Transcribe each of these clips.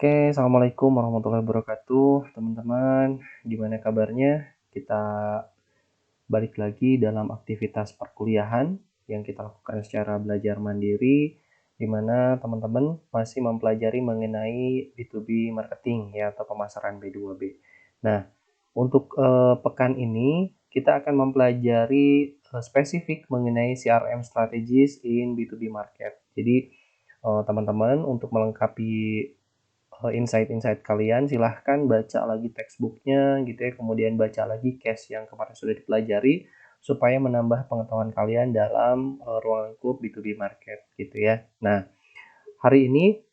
Oke, assalamualaikum warahmatullahi wabarakatuh, teman-teman. Gimana kabarnya? Kita balik lagi dalam aktivitas perkuliahan yang kita lakukan secara belajar mandiri, di mana teman-teman masih mempelajari mengenai B2B marketing ya atau pemasaran B2B. Nah, untuk pekan ini kita akan mempelajari spesifik mengenai CRM strategies in B2B market. Jadi teman-teman untuk melengkapi insight-insight kalian silahkan baca lagi textbooknya gitu ya, kemudian baca lagi case yang kemarin sudah dipelajari supaya menambah pengetahuan kalian dalam ruang lingkup B2B market gitu ya. Nah, hari ini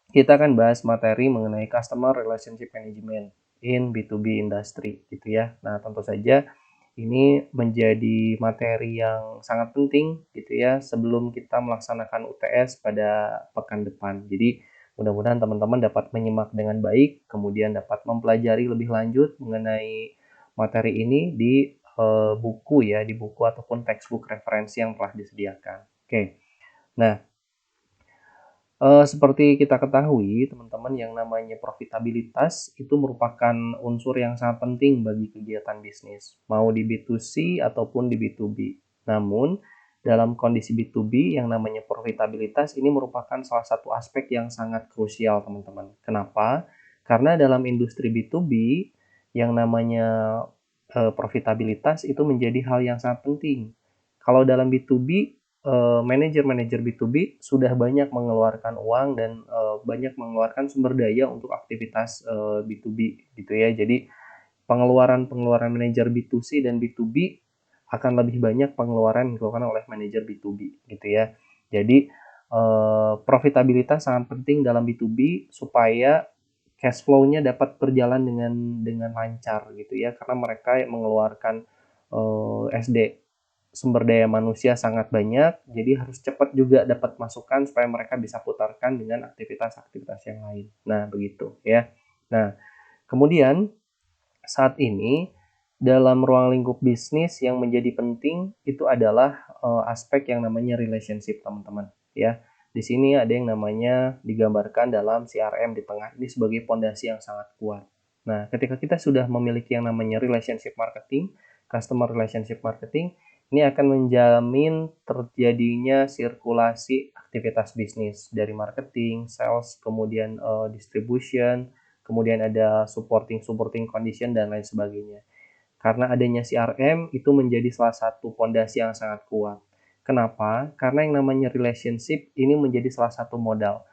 kita akan bahas materi mengenai Customer Relationship Management in B2B industry gitu ya. Nah, tentu saja ini menjadi materi yang sangat penting gitu ya sebelum kita melaksanakan UTS pada pekan depan. Jadi mudah-mudahan teman-teman dapat menyimak dengan baik, kemudian dapat mempelajari lebih lanjut mengenai materi ini di buku ya, di buku ataupun textbook referensi yang telah disediakan. Oke. Nah, seperti kita ketahui, teman-teman, yang namanya profitabilitas itu merupakan unsur yang sangat penting bagi kegiatan bisnis, mau di B2C ataupun di B2B. Namun, dalam kondisi B2B yang namanya profitabilitas ini merupakan salah satu aspek yang sangat krusial, teman-teman. Kenapa? Karena dalam industri B2B yang namanya profitabilitas itu menjadi hal yang sangat penting. Kalau dalam B2B manajer-manajer B2B sudah banyak mengeluarkan uang dan banyak mengeluarkan sumber daya untuk aktivitas B2B gitu ya. Jadi pengeluaran manajer B2C dan B2B akan lebih banyak pengeluaran yang dilakukan oleh manajer B2B gitu ya. Jadi profitabilitas sangat penting dalam B2B supaya cash flow-nya dapat berjalan dengan lancar gitu ya, karena mereka mengeluarkan SD sumber daya manusia sangat banyak, jadi harus cepat juga dapat masukan supaya mereka bisa putarkan dengan aktivitas-aktivitas yang lain. Nah, begitu ya. Nah, kemudian saat ini dalam ruang lingkup bisnis yang menjadi penting itu adalah aspek yang namanya relationship, teman-teman ya. Di sini ada yang namanya digambarkan dalam CRM di tengah ini sebagai pondasi yang sangat kuat. Nah, ketika kita sudah memiliki yang namanya relationship marketing, customer relationship marketing, ini akan menjamin terjadinya sirkulasi aktivitas bisnis dari marketing, sales, kemudian distribution, kemudian ada supporting condition dan lain sebagainya. Karena adanya CRM itu menjadi salah satu pondasi yang sangat kuat. Kenapa? Karena yang namanya relationship ini menjadi salah satu modal.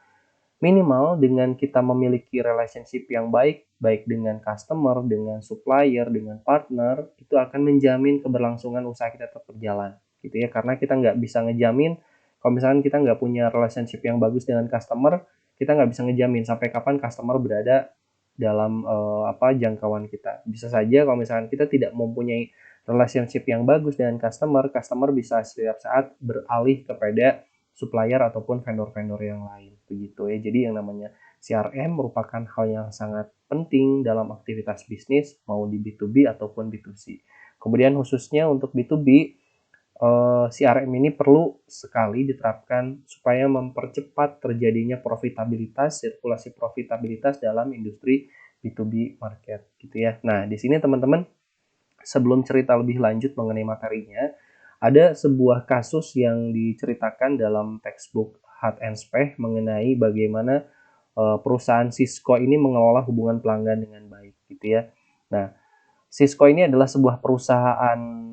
Minimal dengan kita memiliki relationship yang baik, baik dengan customer, dengan supplier, dengan partner, itu akan menjamin keberlangsungan usaha kita tetap berjalan. Gitu ya, karena kita nggak bisa ngejamin, kalau misalkan kita nggak punya relationship yang bagus dengan customer, kita nggak bisa ngejamin sampai kapan customer berada dalam jangkauan kita. Bisa saja kalau misalkan kita tidak mempunyai relationship yang bagus dengan customer, customer bisa setiap saat beralih kepada supplier ataupun vendor-vendor yang lain begitu ya. Jadi yang namanya CRM merupakan hal yang sangat penting dalam aktivitas bisnis mau di B2B ataupun B2C. Kemudian khususnya untuk B2B CRM ini perlu sekali diterapkan supaya mempercepat terjadinya profitabilitas, sirkulasi profitabilitas dalam industri B2B market gitu ya. Nah, di sini teman-teman sebelum cerita lebih lanjut mengenai materinya, ada sebuah kasus yang diceritakan dalam textbook Hard and Speh mengenai bagaimana perusahaan Cisco ini mengelola hubungan pelanggan dengan baik gitu ya. Nah, Cisco ini adalah sebuah perusahaan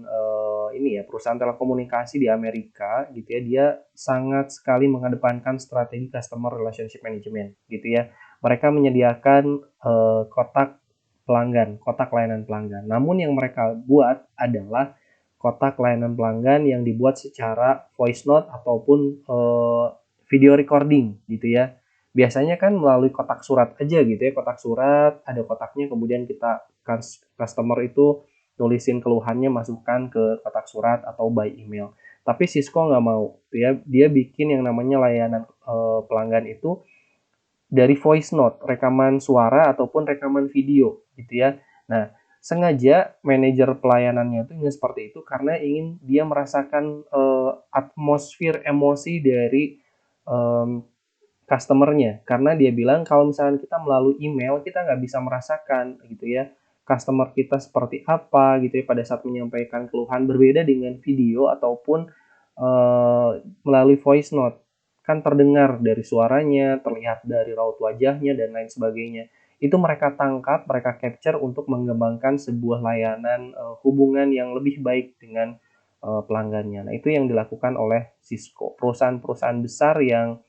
perusahaan telekomunikasi di Amerika gitu ya. Dia sangat sekali mengedepankan strategi customer relationship management gitu ya. Mereka menyediakan kotak pelanggan, kotak layanan pelanggan. Namun yang mereka buat adalah kotak layanan pelanggan yang dibuat secara voice note ataupun video recording gitu ya. Biasanya kan melalui kotak surat aja gitu ya, kotak surat, ada kotaknya, kemudian kita customer itu nulisin keluhannya, masukkan ke kotak surat atau by email. Tapi Cisco nggak mau, ya. Dia bikin yang namanya layanan pelanggan itu dari voice note, rekaman suara ataupun rekaman video gitu ya. Nah, sengaja manajer pelayanannya itu ingin seperti itu karena ingin dia merasakan atmosfer emosi dari customer-nya. Karena dia bilang kalau misalnya kita melalui email, kita nggak bisa merasakan gitu ya, customer kita seperti apa gitu ya pada saat menyampaikan keluhan, berbeda dengan video ataupun melalui voice note. Kan terdengar dari suaranya, terlihat dari raut wajahnya, dan lain sebagainya. Itu mereka tangkap, mereka capture untuk mengembangkan sebuah layanan hubungan yang lebih baik dengan pelanggannya. Nah, itu yang dilakukan oleh Cisco. Perusahaan-perusahaan besar yang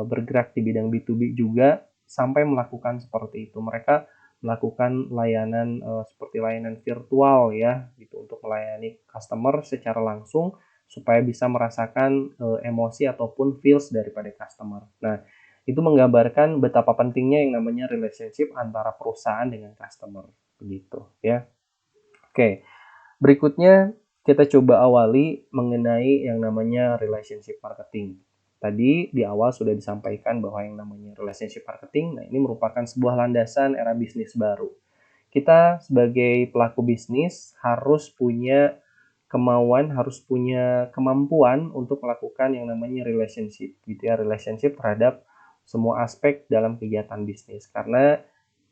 bergerak di bidang B2B juga sampai melakukan seperti itu. Mereka melakukan layanan seperti layanan virtual ya, gitu, untuk melayani customer secara langsung supaya bisa merasakan emosi ataupun feels daripada customer. Nah, itu menggambarkan betapa pentingnya yang namanya relationship antara perusahaan dengan customer, begitu ya. Oke, berikutnya kita coba awali mengenai yang namanya relationship marketing. Tadi di awal sudah disampaikan bahwa yang namanya relationship marketing, nah ini merupakan sebuah landasan era bisnis baru. Kita sebagai pelaku bisnis harus punya kemauan, harus punya kemampuan untuk melakukan yang namanya relationship, gitu ya, relationship terhadap semua aspek dalam kegiatan bisnis. Karena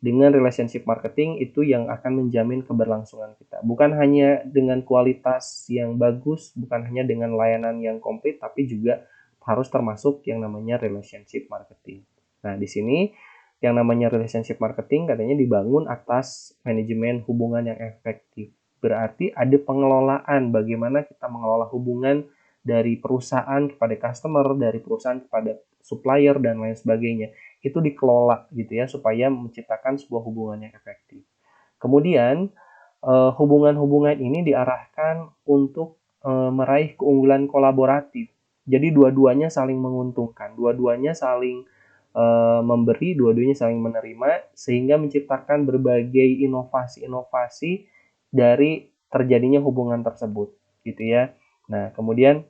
dengan relationship marketing itu yang akan menjamin keberlangsungan kita. Bukan hanya dengan kualitas yang bagus, bukan hanya dengan layanan yang komplit, tapi juga harus termasuk yang namanya relationship marketing. Nah, di sini yang namanya relationship marketing katanya dibangun atas manajemen hubungan yang efektif. Berarti ada pengelolaan bagaimana kita mengelola hubungan dari perusahaan kepada customer, dari perusahaan kepada supplier, dan lain sebagainya. Itu dikelola gitu ya, supaya menciptakan sebuah hubungan yang efektif. Kemudian hubungan-hubungan ini diarahkan untuk meraih keunggulan kolaboratif. Jadi dua-duanya saling menguntungkan, dua-duanya saling memberi, dua-duanya saling menerima, sehingga menciptakan berbagai inovasi-inovasi dari terjadinya hubungan tersebut, gitu ya. Nah, kemudian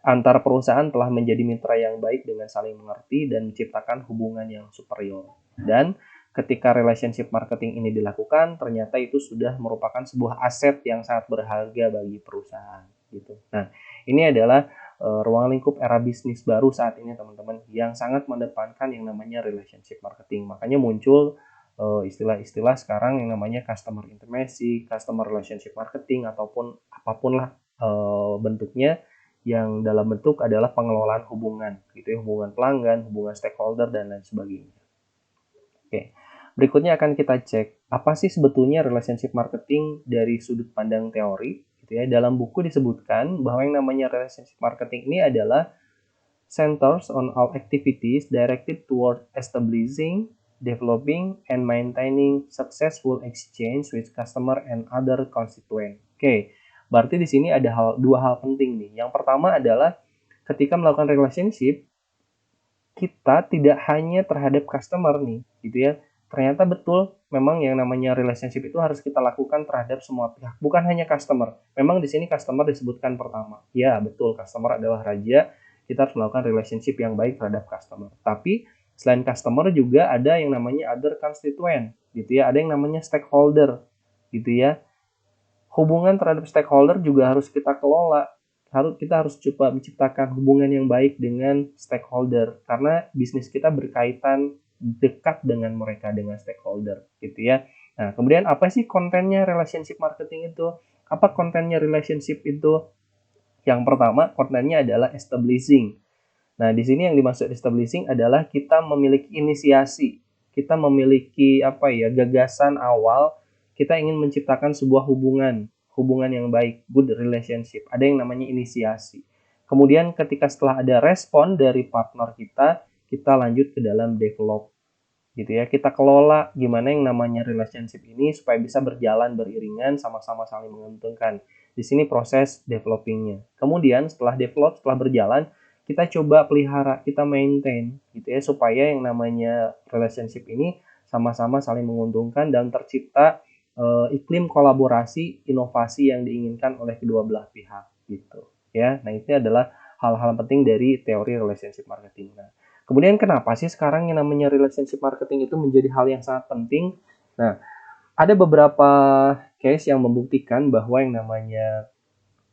antar perusahaan telah menjadi mitra yang baik dengan saling mengerti dan menciptakan hubungan yang superior. Dan ketika relationship marketing ini dilakukan, ternyata itu sudah merupakan sebuah aset yang sangat berharga bagi perusahaan, gitu. Nah, ini adalah ruang lingkup era bisnis baru saat ini, teman-teman, yang sangat mendepankan yang namanya relationship marketing. Makanya muncul istilah-istilah sekarang yang namanya customer intimacy, customer relationship marketing, ataupun apapun lah bentuknya, yang dalam bentuk adalah pengelolaan hubungan, gitu ya, hubungan pelanggan, hubungan stakeholder, dan lain sebagainya. Oke, berikutnya akan kita cek apa sih sebetulnya relationship marketing dari sudut pandang teori, gitu ya. Dalam buku disebutkan bahwa yang namanya relationship marketing ini adalah centers on all activities directed toward establishing, developing, and maintaining successful exchange with customer and other constituent. Oke, berarti di sini ada dua hal penting nih. Yang pertama adalah ketika melakukan relationship, kita tidak hanya terhadap customer nih, gitu ya. Ternyata betul, memang yang namanya relationship itu harus kita lakukan terhadap semua pihak, bukan hanya customer. Memang di sini customer disebutkan pertama. Ya, betul, customer adalah raja. Kita harus melakukan relationship yang baik terhadap customer. Tapi selain customer juga ada yang namanya other constituent, gitu ya. Ada yang namanya stakeholder, gitu ya. Hubungan terhadap stakeholder juga harus kita kelola. Kita harus coba menciptakan hubungan yang baik dengan stakeholder, karena bisnis kita berkaitan dekat dengan mereka, dengan stakeholder, gitu ya. Nah, kemudian apa sih kontennya relationship marketing itu? Apa kontennya relationship itu? Yang pertama, kontennya adalah establishing. Nah, di sini yang dimaksud establishing adalah kita memiliki inisiasi, kita memiliki gagasan awal, kita ingin menciptakan sebuah hubungan yang baik, good relationship. Ada yang namanya inisiasi. Kemudian ketika setelah ada respon dari partner kita lanjut ke dalam develop, gitu ya. Kita kelola gimana yang namanya relationship ini supaya bisa berjalan beriringan, sama-sama saling menguntungkan. Di sini proses developingnya. Kemudian setelah berjalan, kita coba pelihara, kita maintain, gitu ya, supaya yang namanya relationship ini sama-sama saling menguntungkan dan tercipta iklim kolaborasi, inovasi yang diinginkan oleh kedua belah pihak, gitu ya. Nah, itu adalah hal-hal penting dari teori relationship marketing. Nah, kemudian kenapa sih sekarang yang namanya relationship marketing itu menjadi hal yang sangat penting? Nah, ada beberapa case yang membuktikan bahwa yang namanya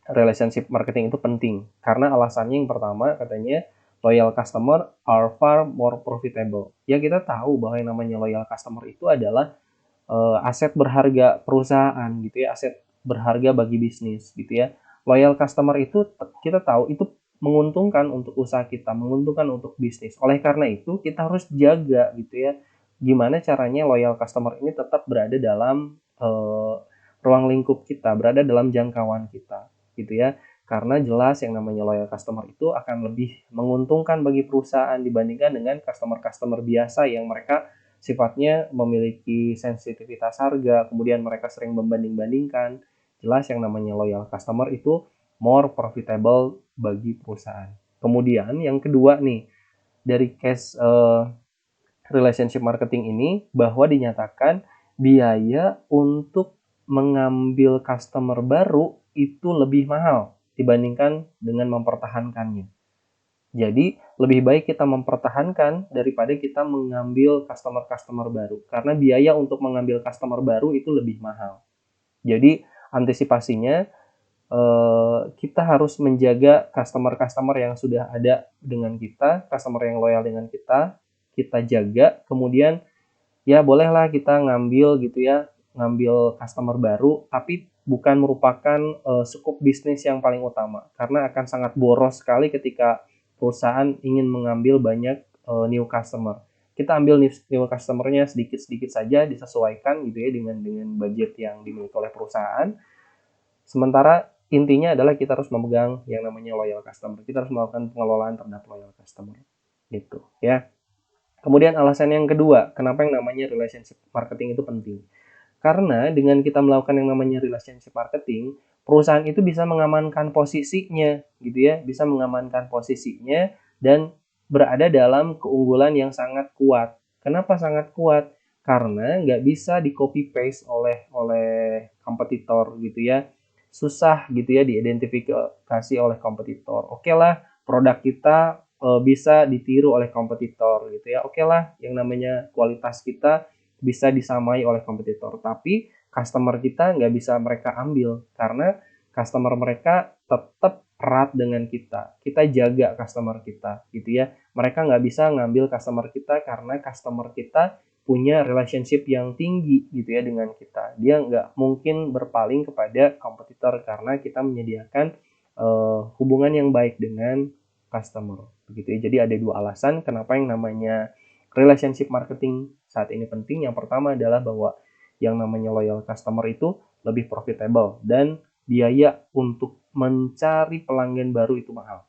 relationship marketing itu penting. Karena alasannya yang pertama, katanya loyal customer are far more profitable. Ya kita tahu bahwa yang namanya loyal customer itu adalah aset berharga perusahaan gitu ya, aset berharga bagi bisnis gitu ya. Loyal customer itu kita tahu itu menguntungkan untuk usaha kita, menguntungkan untuk bisnis. Oleh karena itu kita harus jaga gitu ya, gimana caranya loyal customer ini tetap berada dalam ruang lingkup kita, berada dalam jangkauan kita gitu ya. Karena jelas yang namanya loyal customer itu akan lebih menguntungkan bagi perusahaan dibandingkan dengan customer-customer biasa yang mereka sifatnya memiliki sensitivitas harga, kemudian mereka sering membanding-bandingkan. Jelas yang namanya loyal customer itu more profitable bagi perusahaan. Kemudian yang kedua nih, dari case relationship marketing ini bahwa dinyatakan biaya untuk mengambil customer baru itu lebih mahal dibandingkan dengan mempertahankannya. Jadi lebih baik kita mempertahankan daripada kita mengambil customer-customer baru. Karena biaya untuk mengambil customer baru itu lebih mahal. Jadi antisipasinya kita harus menjaga customer-customer yang sudah ada dengan kita, customer yang loyal dengan kita jaga. Kemudian ya bolehlah kita ngambil gitu ya, ngambil customer baru, tapi bukan merupakan skup bisnis yang paling utama. Karena akan sangat boros sekali ketika perusahaan ingin mengambil banyak new customer. Kita ambil new customer-nya sedikit-sedikit saja, disesuaikan gitu ya dengan budget yang dimiliki oleh perusahaan. Sementara intinya adalah kita harus memegang yang namanya loyal customer. Kita harus melakukan pengelolaan terhadap loyal customer. Gitu ya. Kemudian alasan yang kedua, kenapa yang namanya relationship marketing itu penting? Karena dengan kita melakukan yang namanya relationship marketing, perusahaan itu bisa mengamankan posisinya, gitu ya, bisa mengamankan posisinya dan berada dalam keunggulan yang sangat kuat. Kenapa sangat kuat? Karena nggak bisa di copy paste oleh kompetitor gitu ya, susah gitu ya diidentifikasi oleh kompetitor. Oke lah, produk kita bisa ditiru oleh kompetitor gitu ya. Oke lah, yang namanya kualitas kita bisa disamai oleh kompetitor, tapi customer kita nggak bisa mereka ambil karena customer mereka tetap erat dengan kita. Kita jaga customer kita gitu ya. Mereka nggak bisa ngambil customer kita karena customer kita punya relationship yang tinggi gitu ya dengan kita. Dia nggak mungkin berpaling kepada kompetitor karena kita menyediakan hubungan yang baik dengan customer begitu ya. Jadi ada dua alasan kenapa yang namanya relationship marketing saat ini penting. Yang pertama adalah bahwa yang namanya loyal customer itu lebih profitable dan biaya untuk mencari pelanggan baru itu mahal.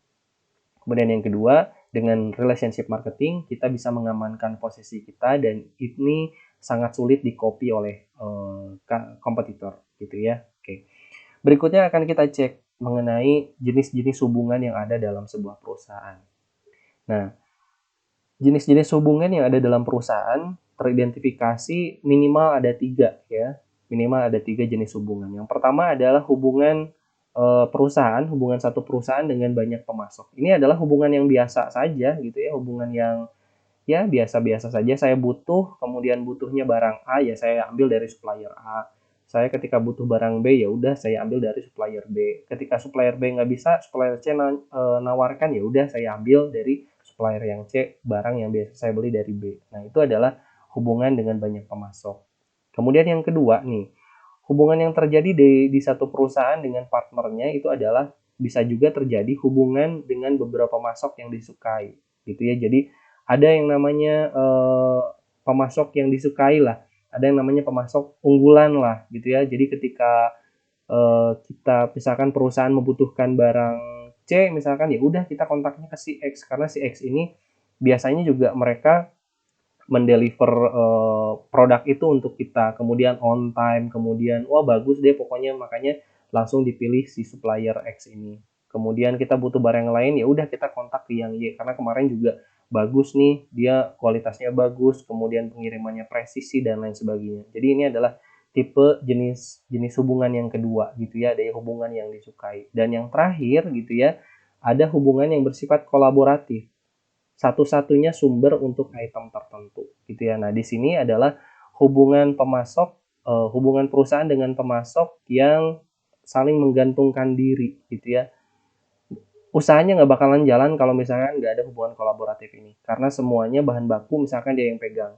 Kemudian yang kedua, dengan relationship marketing kita bisa mengamankan posisi kita dan ini sangat sulit di-copy oleh kompetitor gitu ya. Oke. Berikutnya akan kita cek mengenai jenis-jenis hubungan yang ada dalam sebuah perusahaan. Nah, jenis-jenis hubungan yang ada dalam perusahaan teridentifikasi minimal ada 3 ya. Minimal ada 3 jenis hubungan. Yang pertama adalah hubungan perusahaan, hubungan satu perusahaan dengan banyak pemasok. Ini adalah hubungan yang biasa saja gitu ya, hubungan yang ya biasa-biasa saja. Saya butuh, kemudian butuhnya barang A ya saya ambil dari supplier A. Saya ketika butuh barang B ya udah saya ambil dari supplier B. Ketika supplier B nggak bisa, supplier C nawarkan ya udah saya ambil dari supplier yang C barang yang biasa saya beli dari B. Nah itu adalah hubungan dengan banyak pemasok. Kemudian yang kedua nih, hubungan yang terjadi di satu perusahaan dengan partnernya itu adalah bisa juga terjadi hubungan dengan beberapa pemasok yang disukai gitu ya. Jadi ada yang namanya pemasok yang disukai lah, ada yang namanya pemasok unggulan lah gitu ya. Jadi ketika kita misalkan perusahaan membutuhkan barang C misalkan ya udah kita kontaknya ke si X karena si X ini biasanya juga mereka mendeliver produk itu untuk kita, kemudian on time, kemudian wah bagus deh pokoknya, makanya langsung dipilih si supplier X ini. Kemudian kita butuh barang yang lain ya udah kita kontak ke yang Y karena kemarin juga bagus nih, dia kualitasnya bagus, kemudian pengirimannya presisi dan lain sebagainya. Jadi ini adalah tipe jenis hubungan yang kedua gitu ya, ada hubungan yang disukai. Dan yang terakhir gitu ya, ada hubungan yang bersifat kolaboratif. Satu-satunya sumber untuk item tertentu gitu ya. Nah, di sini adalah hubungan pemasok, hubungan perusahaan dengan pemasok yang saling menggantungkan diri gitu ya. usahanya nggak bakalan jalan kalau misalkan nggak ada hubungan kolaboratif ini. Karena semuanya bahan baku misalkan dia yang pegang.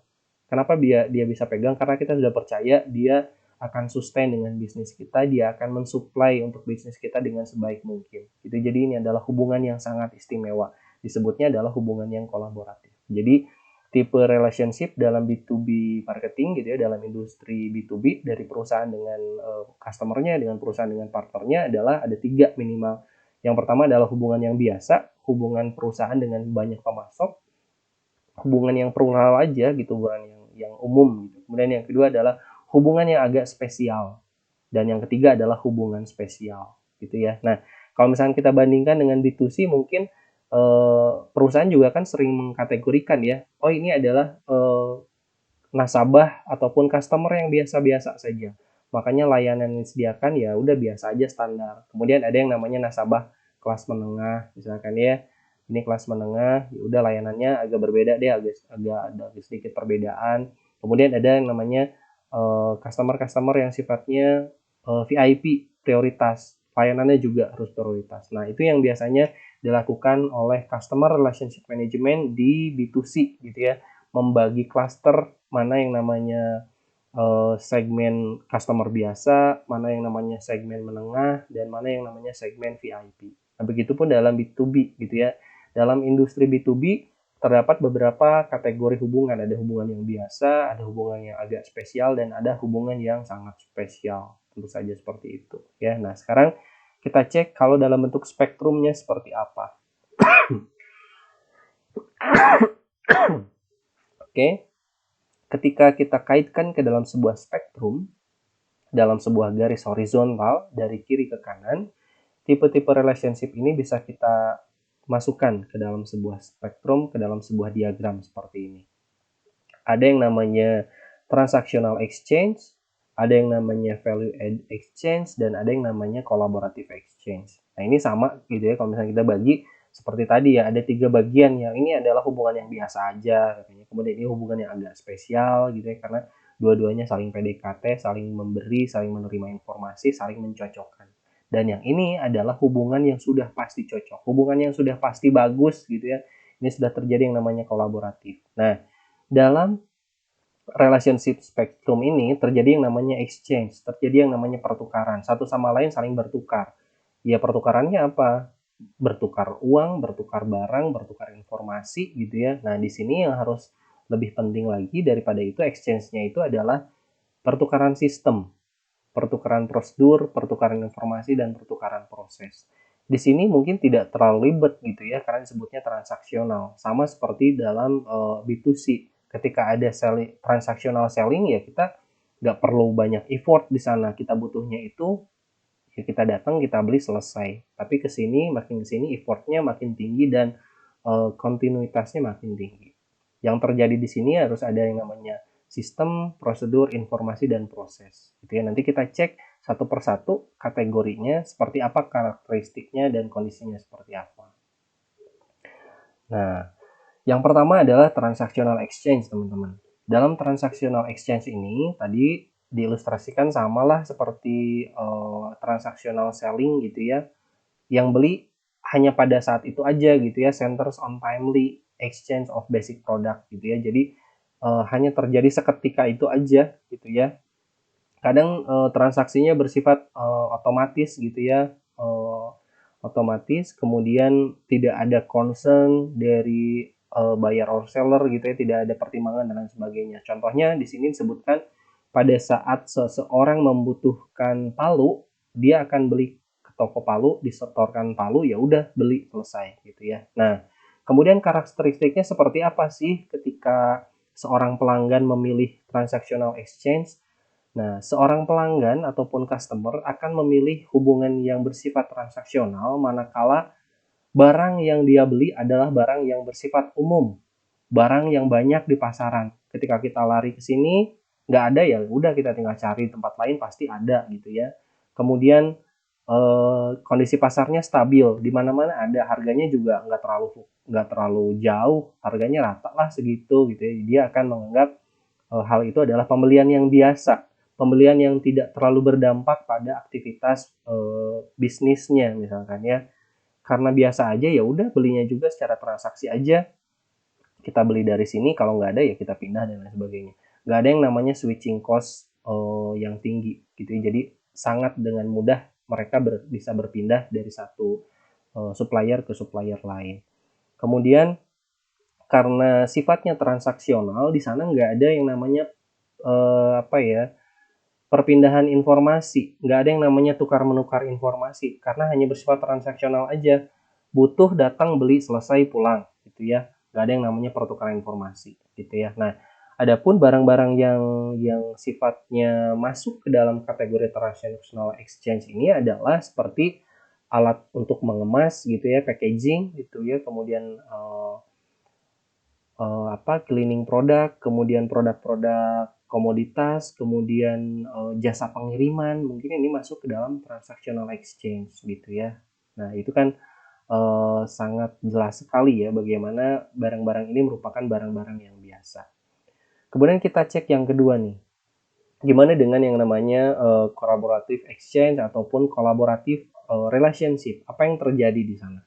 Kenapa dia bisa pegang? Karena kita sudah percaya dia akan sustain dengan bisnis kita, dia akan mensuplai untuk bisnis kita dengan sebaik mungkin. Gitu. Jadi ini adalah hubungan yang sangat istimewa. Disebutnya adalah hubungan yang kolaboratif. Jadi tipe relationship dalam B2B marketing gitu ya, dalam industri B2B dari perusahaan dengan customer-nya, dengan perusahaan dengan partnernya adalah ada 3 minimal. Yang pertama adalah hubungan yang biasa, hubungan perusahaan dengan banyak pemasok, hubungan yang plural aja gitu, bukan yang umum gitu. Kemudian yang kedua adalah hubungan yang agak spesial. Dan yang ketiga adalah hubungan spesial gitu ya. Nah, kalau misalnya kita bandingkan dengan B2C mungkin perusahaan juga kan sering mengkategorikan ya, oh ini adalah nasabah ataupun customer yang biasa-biasa saja. Makanya layanan yang disediakan ya udah biasa aja standar. Kemudian ada yang namanya nasabah kelas menengah, misalkan ya. Ini kelas menengah, ya udah layanannya agak berbeda deh, agak ada sedikit perbedaan. Kemudian ada yang namanya customer-customer yang sifatnya VIP, prioritas. Layanannya juga harus prioritas. Nah, itu yang biasanya dilakukan oleh customer relationship management di B2C gitu ya. Membagi klaster mana yang namanya segmen customer biasa, mana yang namanya segmen menengah, dan mana yang namanya segmen VIP. Nah, begitupun dalam B2B gitu ya. Dalam industri B2B terdapat beberapa kategori hubungan. Ada hubungan yang biasa, ada hubungan yang agak spesial, dan ada hubungan yang sangat spesial. Tentu saja seperti itu. Ya, nah sekarang kita cek kalau dalam bentuk spektrumnya seperti apa. Oke. Ketika kita kaitkan ke dalam sebuah spektrum, dalam sebuah garis horizontal dari kiri ke kanan, tipe-tipe relationship ini bisa kita masukkan ke dalam sebuah spektrum, ke dalam sebuah diagram seperti ini. Ada yang namanya transactional exchange, ada yang namanya value add exchange, dan ada yang namanya collaborative exchange. Nah ini sama gitu ya, kalau misalnya kita bagi seperti tadi ya, ada 3 bagian. Yang ini adalah hubungan yang biasa aja katanya. Kemudian ini hubungan yang agak spesial gitu ya, karena dua-duanya saling PDKT, saling memberi, saling menerima informasi, saling mencocokkan. Dan yang ini adalah hubungan yang sudah pasti cocok, hubungan yang sudah pasti bagus gitu ya. Ini sudah terjadi yang namanya kolaboratif. Nah, dalam relationship spektrum ini terjadi yang namanya exchange, terjadi yang namanya pertukaran. Satu sama lain saling bertukar. Ya pertukarannya apa? Bertukar uang, bertukar barang, bertukar informasi gitu ya. Nah, di sini yang harus lebih penting lagi daripada itu exchange-nya itu adalah pertukaran sistem, pertukaran prosedur, pertukaran informasi, dan pertukaran proses. Di sini mungkin tidak terlalu ribet gitu ya, karena disebutnya transaksional. Sama seperti dalam B2C. Ketika ada transaksional selling ya kita nggak perlu banyak effort di sana. Kita butuhnya itu ya kita datang, kita beli, selesai. Tapi kesini makin kesini effortnya makin tinggi dan kontinuitasnya makin tinggi. Yang terjadi di sini harus ada yang namanya sistem, prosedur, informasi, dan proses. Gitu ya. Nanti kita cek satu persatu kategorinya seperti apa, karakteristiknya, dan kondisinya seperti apa. Nah, yang pertama adalah transactional exchange, teman-teman. Dalam transactional exchange ini tadi diilustrasikan samalah seperti transactional selling gitu ya. Yang beli hanya pada saat itu aja gitu ya, centers on timely exchange of basic product gitu ya. Jadi hanya terjadi seketika itu aja gitu ya. Kadang transaksinya bersifat otomatis gitu ya. Otomatis, kemudian tidak ada concern dari buyer or seller gitu ya, tidak ada pertimbangan dan lain sebagainya. Contohnya di sini disebutkan pada saat seseorang membutuhkan palu, dia akan beli ke toko palu, disetorkan palu, ya udah beli, selesai gitu ya. Nah, kemudian karakteristiknya seperti apa sih ketika seorang pelanggan memilih transactional exchange? Nah, seorang pelanggan ataupun customer akan memilih hubungan yang bersifat transaksional manakala barang yang dia beli adalah barang yang bersifat umum, barang yang banyak di pasaran. Ketika kita lari ke sini, nggak ada ya udah kita tinggal cari tempat lain pasti ada gitu ya. Kemudian kondisi pasarnya stabil, di mana-mana ada, harganya juga nggak terlalu jauh, harganya rata lah segitu gitu ya. Dia akan menganggap hal itu adalah pembelian yang biasa, pembelian yang tidak terlalu berdampak pada aktivitas bisnisnya misalkan ya. karena biasa aja ya udah belinya juga secara transaksi aja, kita beli dari sini, kalau nggak ada ya kita pindah dan lain sebagainya. Nggak ada yang namanya switching cost yang tinggi gitu ya. Jadi sangat dengan mudah mereka bisa berpindah dari satu supplier ke supplier lain. Kemudian karena sifatnya transaksional, di sana nggak ada yang namanya perpindahan informasi, nggak ada yang namanya tukar menukar informasi karena hanya bersifat transaksional aja, butuh datang beli selesai pulang gitu ya, nggak ada yang namanya pertukaran informasi gitu ya. Nah, adapun barang-barang yang sifatnya masuk ke dalam kategori transactional exchange ini adalah seperti alat untuk mengemas gitu ya, packaging gitu ya, kemudian cleaning produk, kemudian produk-produk komoditas, kemudian jasa pengiriman, mungkin ini masuk ke dalam transactional exchange gitu ya. Nah, itu kan sangat jelas sekali ya bagaimana barang-barang ini merupakan barang-barang yang biasa. Kemudian kita cek yang kedua nih. Gimana dengan yang namanya collaborative exchange ataupun collaborative relationship? Apa yang terjadi di sana?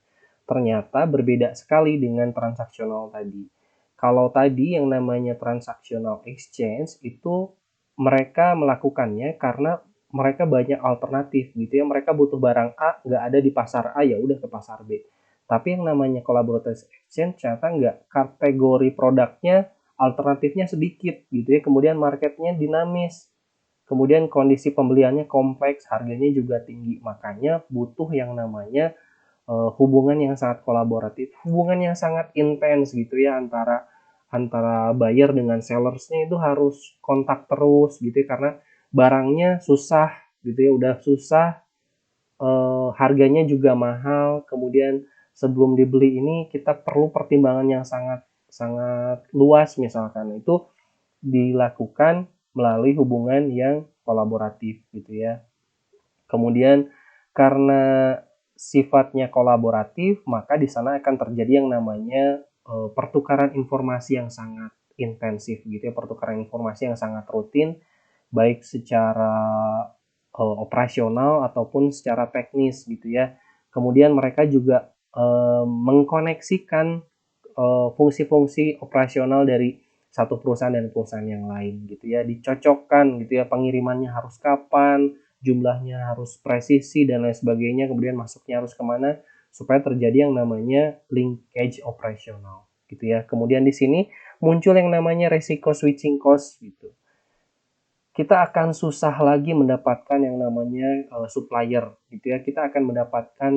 Ternyata berbeda sekali dengan transaksional tadi. Kalau tadi yang namanya transactional exchange itu mereka melakukannya karena mereka banyak alternatif gitu ya. Mereka butuh barang A, nggak ada di pasar A, ya udah ke pasar B. Tapi yang namanya collaborative exchange ternyata nggak. Kategori produknya alternatifnya sedikit gitu ya. Kemudian marketnya dinamis. Kemudian kondisi pembeliannya kompleks, harganya juga tinggi. Makanya butuh yang namanya hubungan yang sangat kolaboratif, hubungan yang sangat intens gitu ya antara buyer dengan sellersnya itu harus kontak terus gitu ya karena barangnya susah gitu ya, udah susah, harganya juga mahal, kemudian sebelum dibeli ini kita perlu pertimbangan yang sangat sangat luas, misalkan itu dilakukan melalui hubungan yang kolaboratif gitu ya. Kemudian karena sifatnya kolaboratif, maka di sana akan terjadi yang namanya pertukaran informasi yang sangat intensif gitu ya, pertukaran informasi yang sangat rutin, baik secara operasional ataupun secara teknis gitu ya. Kemudian mereka juga mengkoneksikan fungsi-fungsi operasional dari satu perusahaan dan perusahaan yang lain gitu ya, dicocokkan gitu ya, pengirimannya harus kapan, jumlahnya harus presisi dan lain sebagainya, kemudian masuknya harus kemana supaya terjadi yang namanya linkage operasional gitu ya. Kemudian di sini muncul yang namanya resiko switching cost gitu. Kita akan susah lagi mendapatkan yang namanya supplier gitu ya. Kita akan mendapatkan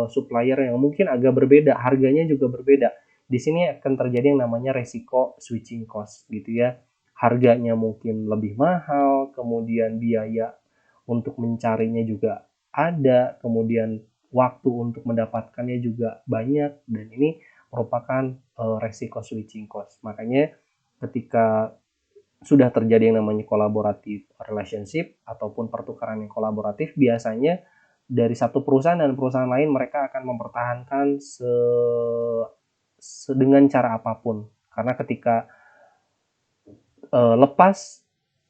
supplier yang mungkin agak berbeda, harganya juga berbeda. Di sini akan terjadi yang namanya resiko switching cost gitu ya. Harganya mungkin lebih mahal, kemudian biaya untuk mencarinya juga ada, kemudian waktu untuk mendapatkannya juga banyak, dan ini merupakan resiko switching cost. Makanya ketika sudah terjadi yang namanya collaborative relationship ataupun pertukaran yang kolaboratif, biasanya dari satu perusahaan dan perusahaan lain mereka akan mempertahankan dengan cara apapun, karena ketika lepas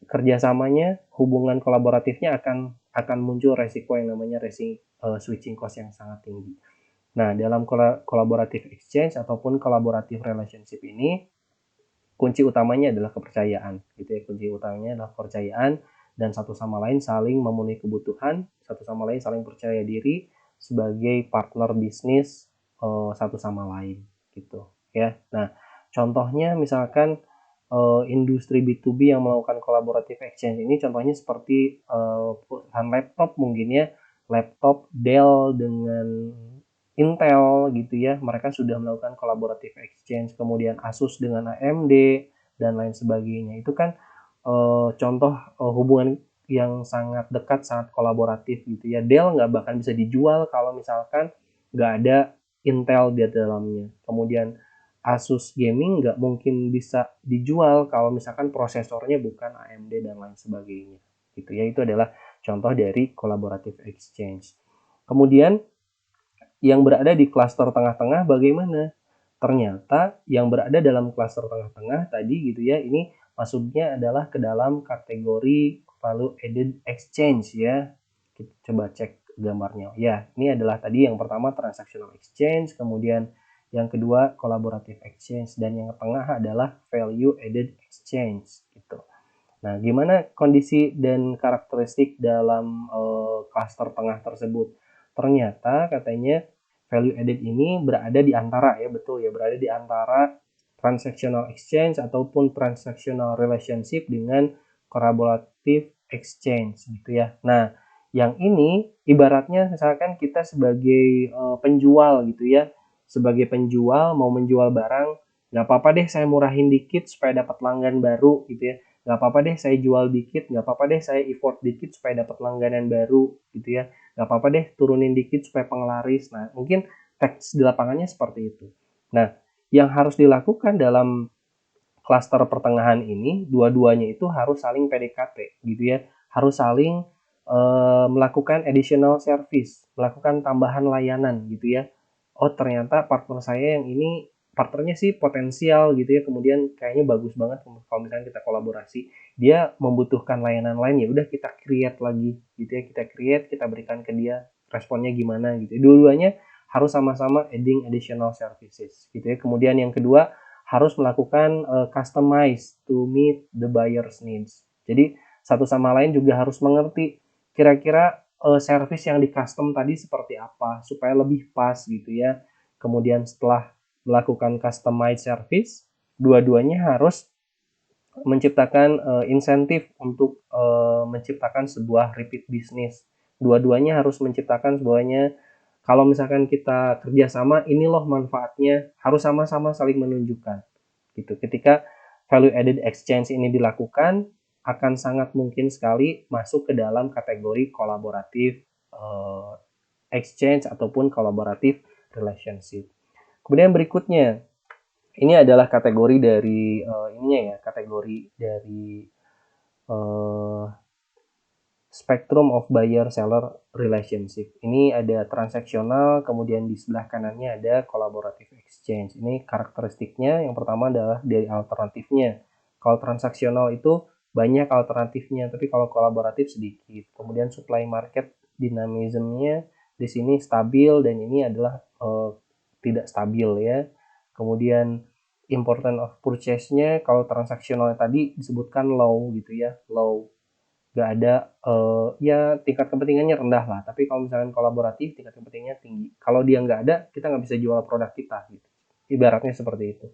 kerjasamanya, hubungan kolaboratifnya akan muncul resiko yang namanya switching cost yang sangat tinggi. Nah, dalam collaborative exchange ataupun collaborative relationship ini, kunci utamanya adalah kepercayaan gitu ya. Kunci utamanya adalah kepercayaan dan satu sama lain saling memenuhi kebutuhan, satu sama lain saling percaya diri sebagai partner bisnis satu sama lain gitu ya. Nah, contohnya misalkan industri B2B yang melakukan collaborative exchange ini, contohnya seperti perusahaan laptop mungkin ya, laptop Dell dengan Intel gitu ya, mereka sudah melakukan collaborative exchange, kemudian Asus dengan AMD dan lain sebagainya. Itu kan contoh hubungan yang sangat dekat, sangat kolaboratif gitu ya. Dell nggak bahkan bisa dijual kalau misalkan nggak ada Intel di dalamnya. Kemudian Asus Gaming nggak mungkin bisa dijual kalau misalkan prosesornya bukan AMD dan lain sebagainya. Gitu ya, itu adalah contoh dari collaborative exchange. Kemudian yang berada di klaster tengah-tengah bagaimana? Ternyata yang berada dalam klaster tengah-tengah tadi gitu ya, ini masuknya adalah ke dalam kategori value added exchange ya. Kita coba cek gambarnya. Ya, ini adalah tadi yang pertama transactional exchange, kemudian yang kedua collaborative exchange, dan yang tengah adalah value added exchange gitu. Nah, gimana kondisi dan karakteristik dalam klaster tengah tersebut? Ternyata katanya value added ini berada di antara, ya betul ya, berada di antara transactional exchange ataupun transactional relationship dengan collaborative exchange gitu ya. Nah, yang ini ibaratnya misalkan kita sebagai penjual gitu ya, sebagai penjual mau menjual barang, nggak apa-apa deh saya murahin dikit supaya dapat pelanggan baru gitu ya, nggak apa-apa deh saya jual dikit, nggak apa-apa deh saya effort dikit supaya dapat langganan baru gitu ya, nggak apa-apa deh turunin dikit supaya penglaris. Nah, mungkin teks di lapangannya seperti itu. Nah, yang harus dilakukan dalam klaster pertengahan ini, dua-duanya itu harus saling PDKT gitu ya, harus saling melakukan additional service, melakukan tambahan layanan gitu ya. Oh, ternyata partner saya yang ini partnernya sih potensial gitu ya, kemudian kayaknya bagus banget kalau misalnya kita kolaborasi, dia membutuhkan layanan lain, ya udah kita create lagi gitu ya, kita create, kita berikan ke dia, responnya gimana gitu. Dua-duanya harus sama-sama adding additional services gitu ya. Kemudian yang kedua, harus melakukan customize to meet the buyer's needs. Jadi satu sama lain juga harus mengerti kira-kira service yang di custom tadi seperti apa supaya lebih pas gitu ya. Kemudian setelah melakukan customize service, dua-duanya harus menciptakan insentif untuk menciptakan sebuah repeat business. Dua-duanya harus menciptakan sebuahnya, kalau misalkan kita kerjasama, ini loh manfaatnya, harus sama-sama saling menunjukkan gitu. Ketika value added exchange ini dilakukan, akan sangat mungkin sekali masuk ke dalam kategori kolaboratif exchange ataupun kolaboratif relationship. Kemudian berikutnya, ini adalah kategori dari ininya ya, kategori dari spectrum of buyer-seller relationship. Ini ada transaksional, kemudian di sebelah kanannya ada collaborative exchange. Ini karakteristiknya, yang pertama adalah dari alternatifnya. Kalau transaksional itu banyak alternatifnya, tapi kalau kolaboratif sedikit. Kemudian supply market dynamism-nya di sini stabil, dan ini adalah tidak stabil ya. Kemudian important of purchase-nya, kalau transaksional tadi disebutkan low gitu ya, low, nggak ada ya tingkat kepentingannya rendah lah. Tapi kalau misalkan kolaboratif tingkat kepentingannya tinggi, kalau dia nggak ada, kita nggak bisa jual produk kita gitu, ibaratnya seperti itu.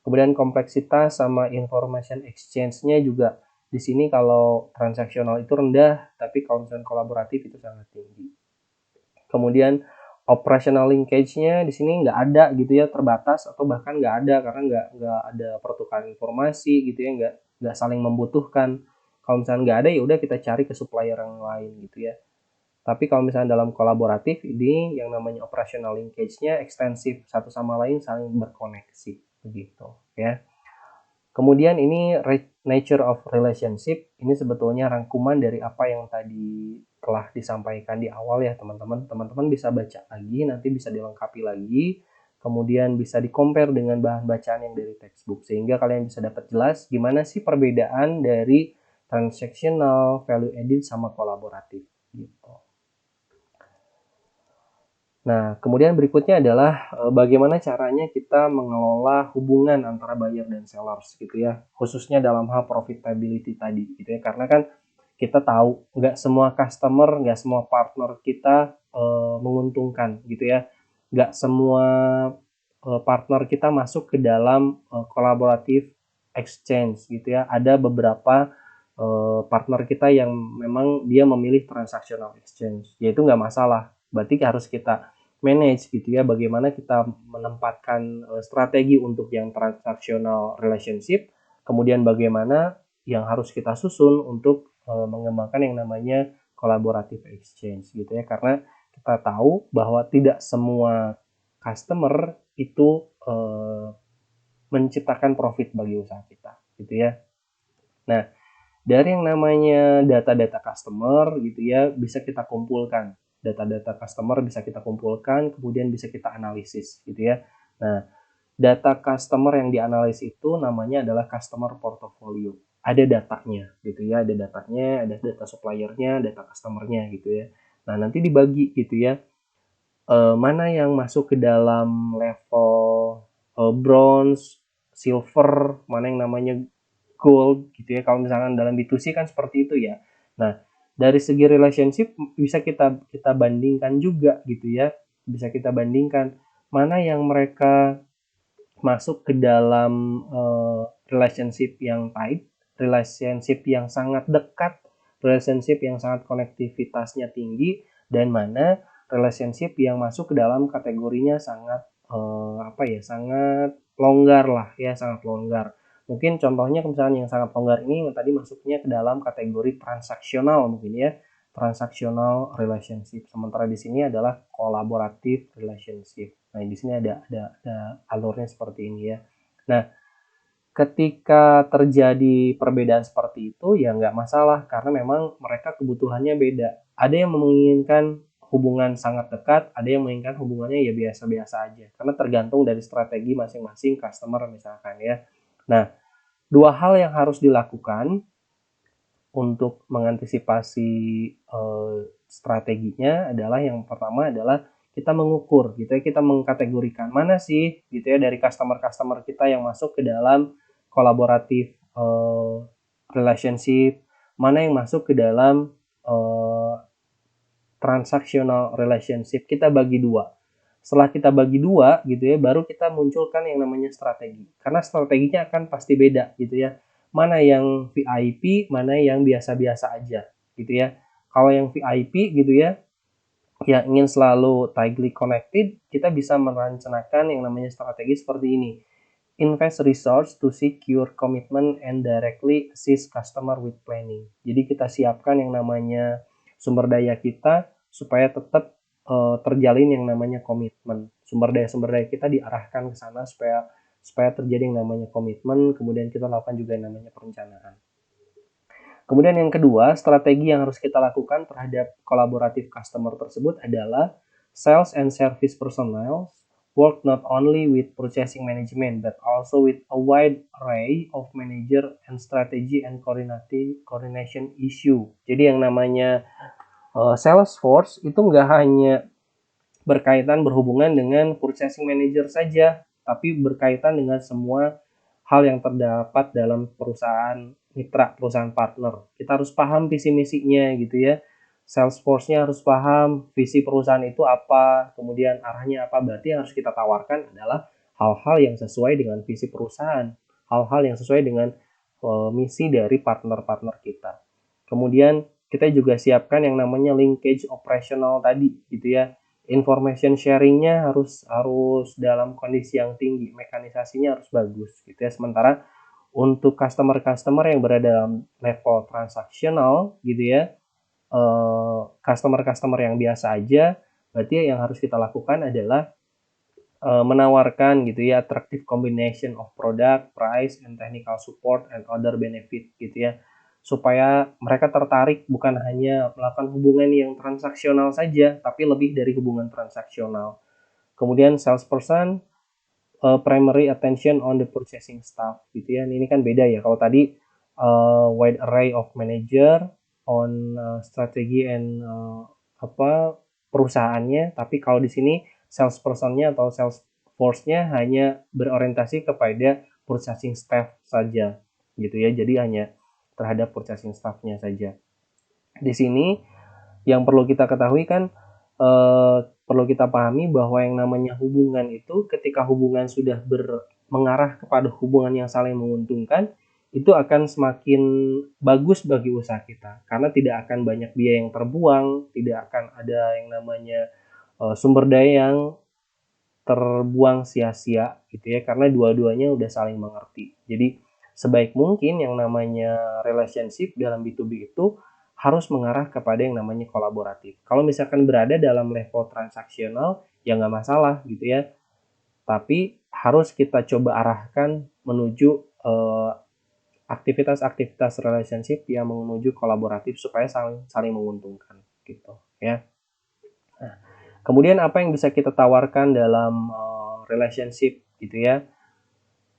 Kemudian kompleksitas sama information exchange-nya juga di sini, kalau transaksional itu rendah, tapi kalau misalkan kolaboratif itu sangat tinggi. Kemudian operational linkage-nya di sini nggak ada gitu ya, terbatas atau bahkan nggak ada, karena nggak ada pertukaran informasi gitu ya, nggak saling membutuhkan. Kalau misalnya nggak ada, ya udah kita cari ke supplier yang lain gitu ya. Tapi kalau misalnya dalam kolaboratif ini, yang namanya operational linkage-nya ekstensif, satu sama lain saling berkoneksi begitu ya. Kemudian ini nature of relationship, ini sebetulnya rangkuman dari apa yang tadi telah disampaikan di awal ya teman-teman. Teman-teman bisa baca lagi, nanti bisa dilengkapi lagi, kemudian bisa di-compare dengan bahan bacaan yang dari textbook, sehingga kalian bisa dapat jelas gimana sih perbedaan dari transactional, value added, sama kolaboratif gitu. Nah, kemudian berikutnya adalah bagaimana caranya kita mengelola hubungan antara buyer dan sellers gitu ya, khususnya dalam hal profitability tadi gitu ya, karena kan kita tahu nggak semua customer, nggak semua partner kita menguntungkan gitu ya, nggak semua partner kita masuk ke dalam kolaboratif exchange gitu ya. Ada beberapa partner kita yang memang dia memilih transactional exchange, yaitu nggak masalah, berarti harus kita manage gitu ya, bagaimana kita menempatkan strategi untuk yang transactional relationship, kemudian bagaimana yang harus kita susun untuk mengembangkan yang namanya collaborative exchange gitu ya, karena kita tahu bahwa tidak semua customer itu menciptakan profit bagi usaha kita gitu ya. Nah, dari yang namanya data-data customer gitu ya, bisa kita kumpulkan. Data-data customer bisa kita kumpulkan, kemudian bisa kita analisis gitu ya. Nah, data customer yang dianalisis itu namanya adalah customer portfolio. Ada datanya gitu ya, ada datanya, ada data suppliernya, data customernya gitu ya. Nah, nanti dibagi gitu ya. Mana yang masuk ke dalam level bronze, silver, mana yang namanya gold gitu ya. Kalau misalkan dalam B2C kan seperti itu ya. Nah, dari segi relationship bisa kita bandingkan juga gitu ya. Bisa kita bandingkan mana yang mereka masuk ke dalam relationship yang tight, relationship yang sangat dekat, relationship yang sangat konektivitasnya tinggi, dan mana relationship yang masuk ke dalam kategorinya sangat sangat longgar lah ya, sangat longgar. Mungkin contohnya misalnya yang sangat longgar ini yang tadi masuknya ke dalam kategori transaksional mungkin ya, transaksional relationship. Sementara di sini adalah collaborative relationship. Nah, di sini ada alurnya seperti ini ya. Nah, ketika terjadi perbedaan seperti itu ya nggak masalah karena memang mereka kebutuhannya beda. Ada yang menginginkan hubungan sangat dekat, ada yang menginginkan hubungannya ya biasa-biasa aja. Karena tergantung dari strategi masing-masing customer misalkan ya. Nah, dua hal yang harus dilakukan untuk mengantisipasi strateginya adalah yang pertama adalah kita mengukur gitu ya, kita mengkategorikan mana sih gitu ya dari customer kita yang masuk ke dalam kolaboratif relationship, mana yang masuk ke dalam transactional relationship. Kita bagi dua. Setelah kita bagi dua gitu ya, baru kita munculkan yang namanya strategi. Karena strateginya akan pasti beda gitu ya. Mana yang VIP, mana yang biasa-biasa aja gitu ya. Kalau yang VIP gitu ya, yang ingin selalu tightly connected, kita bisa merencanakan yang namanya strategi seperti ini. Invest resource to secure commitment and directly assist customer with planning. Jadi kita siapkan yang namanya sumber daya kita supaya tetap terjalin yang namanya komitmen. Sumber daya kita diarahkan ke sana supaya terjadi yang namanya komitmen, kemudian kita lakukan juga yang namanya perencanaan. Kemudian yang kedua, strategi yang harus kita lakukan terhadap kolaboratif customer tersebut adalah sales and service personnel work not only with purchasing management but also with a wide array of manager and strategy and coordination issue. Jadi yang namanya sales force itu nggak hanya berhubungan dengan purchasing manager saja, tapi berkaitan dengan semua hal yang terdapat dalam perusahaan mitra, perusahaan partner. Kita harus paham visi misinya gitu ya. Salesforce-nya harus paham visi perusahaan itu apa, kemudian arahnya apa. Berarti yang harus kita tawarkan adalah hal-hal yang sesuai dengan visi perusahaan, hal-hal yang sesuai dengan misi dari partner-partner kita. Kemudian kita juga siapkan yang namanya linkage operational tadi gitu ya. Information sharingnya harus dalam kondisi yang tinggi, mekanisasinya harus bagus gitu ya. Sementara untuk customer yang berada dalam level transaksional gitu ya, customer yang biasa aja, berarti yang harus kita lakukan adalah menawarkan gitu ya attractive combination of product, price, and technical support and other benefit gitu ya, supaya mereka tertarik bukan hanya melakukan hubungan yang transaksional saja, tapi lebih dari hubungan transaksional. Kemudian salesperson primary attention on the purchasing staff gitu ya. Ini kan beda ya. Kalau tadi wide array of manager on strategi and perusahaannya, tapi kalau di sini salespersonnya atau sales force-nya hanya berorientasi kepada purchasing staff saja gitu ya. Jadi hanya terhadap purchasing staff-nya saja. Di sini yang perlu kita ketahui kan perlu kita pahami bahwa yang namanya hubungan itu ketika hubungan sudah mengarah kepada hubungan yang saling menguntungkan, itu akan semakin bagus bagi usaha kita karena tidak akan banyak biaya yang terbuang, tidak akan ada yang namanya sumber daya yang terbuang sia-sia gitu ya, karena dua-duanya udah saling mengerti. Jadi sebaik mungkin yang namanya relationship dalam B2B itu harus mengarah kepada yang namanya kolaboratif. Kalau misalkan berada dalam level transaksional ya nggak masalah gitu ya, tapi harus kita coba arahkan menuju aktivitas-aktivitas relationship yang menuju kolaboratif supaya saling menguntungkan gitu ya. Nah, kemudian apa yang bisa kita tawarkan dalam relationship gitu ya?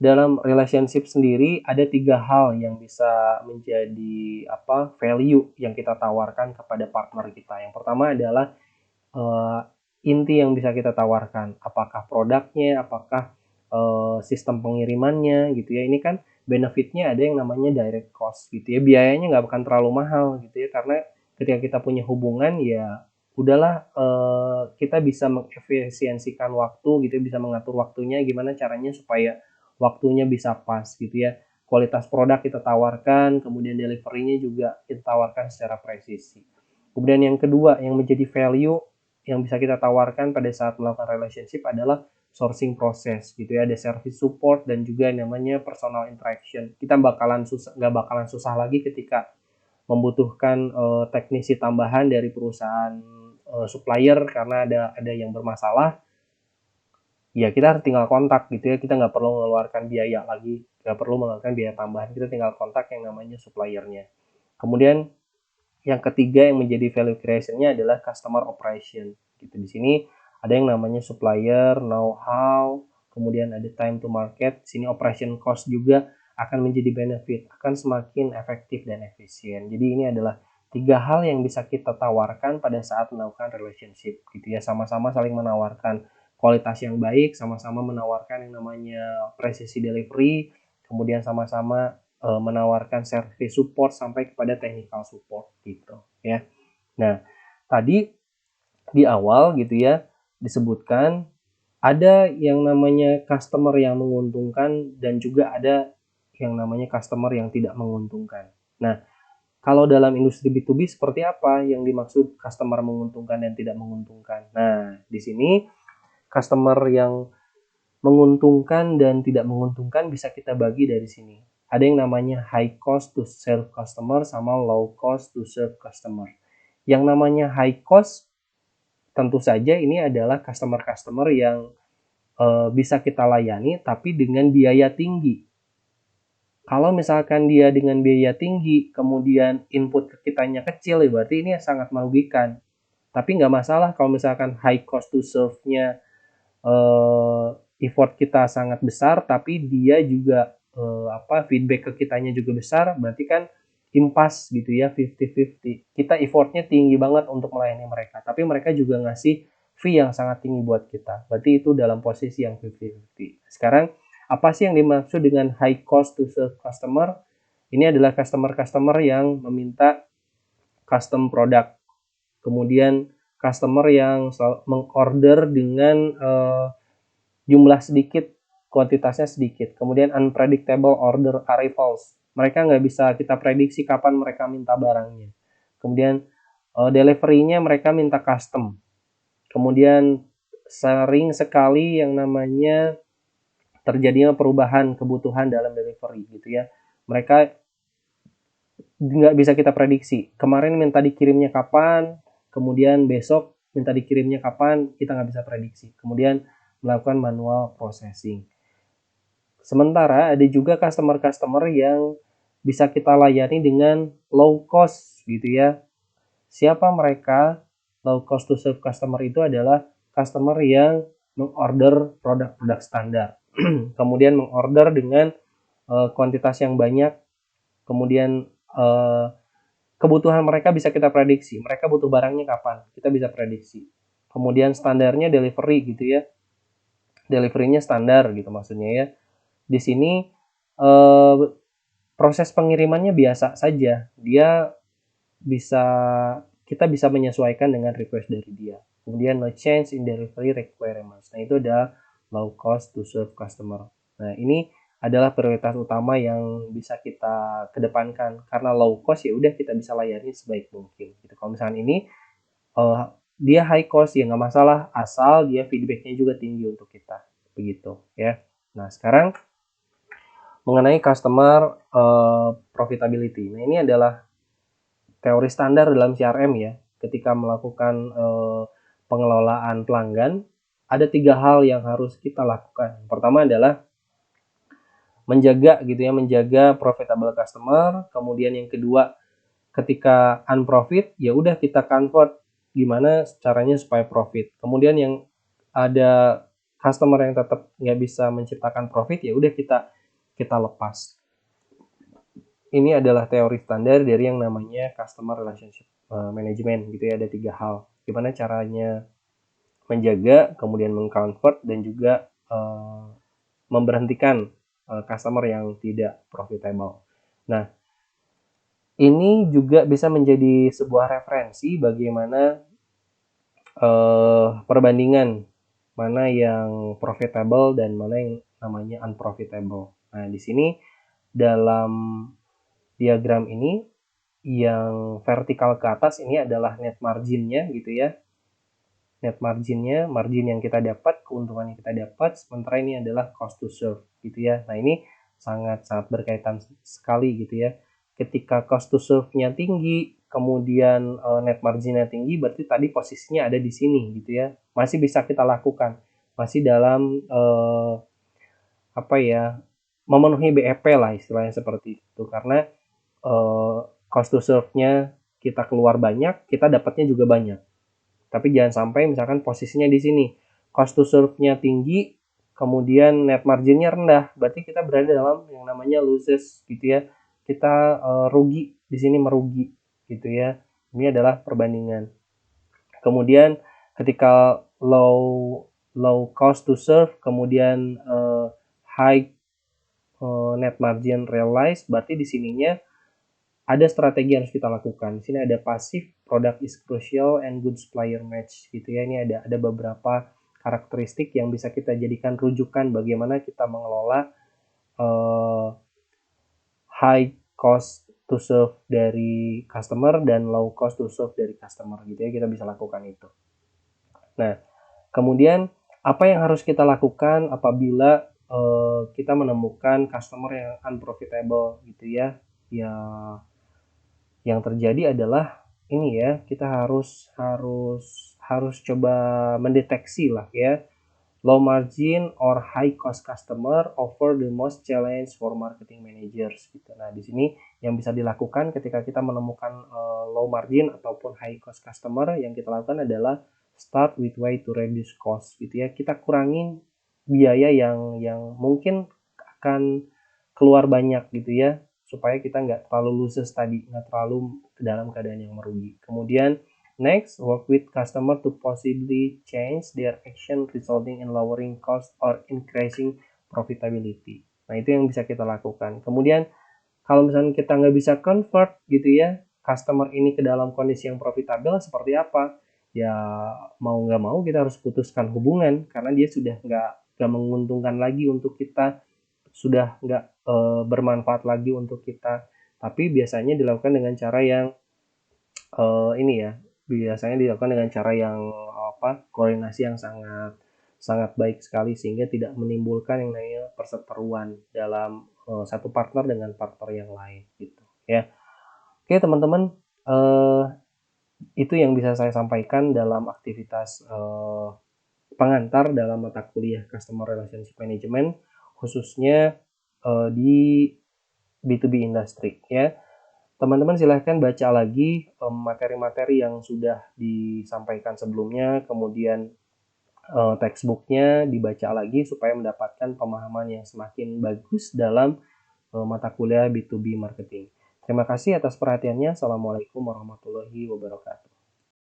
dalam relationship sendiri ada 3 hal yang bisa menjadi value yang kita tawarkan kepada partner kita. Yang pertama adalah inti yang bisa kita tawarkan, apakah produknya, apakah sistem pengirimannya gitu ya. Ini kan benefitnya ada yang namanya direct cost gitu ya, biayanya nggak akan terlalu mahal gitu ya, karena ketika kita punya hubungan ya udahlah, kita bisa mengefisiensikan waktu gitu ya, bisa mengatur waktunya gimana caranya supaya waktunya bisa pas gitu ya. Kualitas produk kita tawarkan, kemudian delivery-nya juga kita tawarkan secara presisi. Kemudian yang kedua yang menjadi value yang bisa kita tawarkan pada saat melakukan relationship adalah sourcing proses gitu ya, ada service support dan juga namanya personal interaction. Kita nggak bakalan susah lagi ketika membutuhkan teknisi tambahan dari perusahaan supplier karena ada yang bermasalah, ya kita tinggal kontak gitu ya, kita nggak perlu mengeluarkan biaya lagi, nggak perlu mengeluarkan biaya tambahan, kita tinggal kontak yang namanya suppliernya. Kemudian yang ketiga yang menjadi value creation-nya adalah customer operation. Gitu. Di sini ada yang namanya supplier, know-how, kemudian ada time to market. Di sini operation cost juga akan menjadi benefit, akan semakin efektif dan efisien. Jadi ini adalah 3 hal yang bisa kita tawarkan pada saat melakukan relationship gitu ya, sama-sama saling menawarkan kualitas yang baik, sama-sama menawarkan yang namanya presisi delivery, kemudian sama-sama menawarkan service support sampai kepada technical support gitu ya. Nah, tadi di awal gitu ya disebutkan ada yang namanya customer yang menguntungkan dan juga ada yang namanya customer yang tidak menguntungkan. Nah, kalau dalam industri B2B seperti apa yang dimaksud customer menguntungkan dan tidak menguntungkan? Nah, di sini customer yang menguntungkan dan tidak menguntungkan bisa kita bagi dari sini. Ada yang namanya high cost to serve customer sama low cost to serve customer. Yang namanya high cost tentu saja ini adalah customer-customer yang bisa kita layani tapi dengan biaya tinggi. Kalau misalkan dia dengan biaya tinggi, kemudian input ke kitanya kecil, ya berarti ini sangat merugikan. Tapi nggak masalah kalau misalkan high cost to serve-nya effort kita sangat besar, tapi dia juga feedback ke kitanya juga besar, berarti kan impas gitu ya, 50-50. Kita effortnya tinggi banget untuk melayani mereka, tapi mereka juga ngasih fee yang sangat tinggi buat kita. Berarti itu dalam posisi yang 50-50. Sekarang apa sih yang dimaksud dengan high cost to serve customer? Ini adalah customer-customer yang meminta custom product. Kemudian customer yang mengorder dengan jumlah sedikit, kuantitasnya sedikit. Kemudian unpredictable order arrivals. Mereka nggak bisa kita prediksi kapan mereka minta barangnya. Kemudian delivery-nya mereka minta custom. Kemudian sering sekali yang namanya terjadinya perubahan kebutuhan dalam delivery gitu ya. Mereka nggak bisa kita prediksi. Kemarin minta dikirimnya kapan, kemudian besok minta dikirimnya kapan, kita nggak bisa prediksi. Kemudian melakukan manual processing. Sementara ada juga customer-customer yang bisa kita layani dengan low cost gitu ya. Siapa mereka? Low cost to serve customer itu adalah customer yang mengorder produk-produk standar. Kemudian mengorder dengan kuantitas yang banyak. Kemudian kebutuhan mereka bisa kita prediksi. Mereka butuh barangnya kapan? Kita bisa prediksi. Kemudian standarnya delivery gitu ya. Delivery-nya standar gitu maksudnya ya. Di sini proses pengirimannya biasa saja. Kita bisa menyesuaikan dengan request dari dia. Kemudian no change in delivery requirements. Nah, itu adalah low cost to serve customer. Nah, ini adalah prioritas utama yang bisa kita kedepankan karena low cost ya udah kita bisa layani sebaik mungkin. Gitu. Kalau misalnya ini dia high cost ya nggak masalah asal dia feedbacknya juga tinggi untuk kita. Begitu ya. Nah, sekarang mengenai customer profitability. Nah, ini adalah teori standar dalam CRM ya. Ketika melakukan pengelolaan pelanggan, ada 3 hal yang harus kita lakukan. Pertama adalah menjaga gitu ya, menjaga profitable customer. Kemudian yang kedua, ketika unprofit, ya udah kita convert gimana caranya supaya profit. Kemudian yang ada customer yang tetap nggak bisa menciptakan profit, ya udah kita kita lepas. Ini adalah teori standar dari yang namanya Customer Relationship Management gitu ya. Ada 3 hal. Gimana caranya menjaga, kemudian mengconvert, dan juga memberhentikan customer yang tidak profitable. Nah, ini juga bisa menjadi sebuah referensi bagaimana perbandingan mana yang profitable dan mana yang namanya unprofitable. Nah, di sini dalam diagram ini yang vertikal ke atas ini adalah net marginnya gitu ya. Net marginnya, margin yang kita dapat, keuntungan yang kita dapat, sementara ini adalah cost to serve gitu ya. Nah, ini sangat-sangat berkaitan sekali gitu ya. Ketika cost to serve-nya tinggi, kemudian net margin-nya tinggi, berarti tadi posisinya ada di sini gitu ya. Masih bisa kita lakukan. Masih dalam apa ya, memenuhi BEP lah istilahnya seperti itu. Karena cost to serve-nya kita keluar banyak, kita dapatnya juga banyak. Tapi jangan sampai misalkan posisinya di sini, cost to serve-nya tinggi, kemudian net margin-nya rendah, berarti kita berada dalam yang namanya losses gitu ya. Kita rugi, di sini merugi gitu ya. Ini adalah perbandingan. Kemudian ketika low cost to serve, kemudian high net margin realized, berarti di sininya ada strategi yang harus kita lakukan. Di sini ada passive, product is crucial, and good supplier match gitu ya. Ini ada beberapa karakteristik yang bisa kita jadikan rujukan bagaimana kita mengelola high cost to serve dari customer dan low cost to serve dari customer gitu ya. Kita bisa lakukan itu. Nah, kemudian apa yang harus kita lakukan apabila kita menemukan customer yang unprofitable gitu ya? Ya, yang terjadi adalah ini ya, kita harus coba mendeteksi lah ya, low margin or high cost customer offer the most challenge for marketing managers gitu. Nah, di sini yang bisa dilakukan ketika kita menemukan low margin ataupun high cost customer, yang kita lakukan adalah start with way to reduce cost gitu ya. Kita kurangin biaya yang mungkin akan keluar banyak gitu ya, supaya kita nggak terlalu losses tadi, nggak terlalu dalam keadaan yang merugi. Kemudian next, work with customer to possibly change their action resulting in lowering cost or increasing profitability. Nah, itu yang bisa kita lakukan. Kemudian kalau misalnya kita nggak bisa convert gitu ya, customer ini ke dalam kondisi yang profitable, seperti apa? Ya mau nggak mau kita harus putuskan hubungan karena dia sudah nggak menguntungkan lagi untuk kita, sudah nggak bermanfaat lagi untuk kita. Tapi biasanya dilakukan dengan cara yang ini ya, biasanya dilakukan dengan cara yang koordinasi yang sangat baik sekali, sehingga tidak menimbulkan yang namanya perseteruan dalam satu partner dengan partner yang lain gitu ya. Oke teman-teman, itu yang bisa saya sampaikan dalam aktivitas pengantar dalam mata kuliah Customer Relationship Management, khususnya di B2B industry ya. Teman-teman silahkan baca lagi materi-materi yang sudah disampaikan sebelumnya, kemudian textbooknya dibaca lagi supaya mendapatkan pemahaman yang semakin bagus dalam mata kuliah B2B Marketing. Terima kasih atas perhatiannya. Assalamualaikum warahmatullahi wabarakatuh.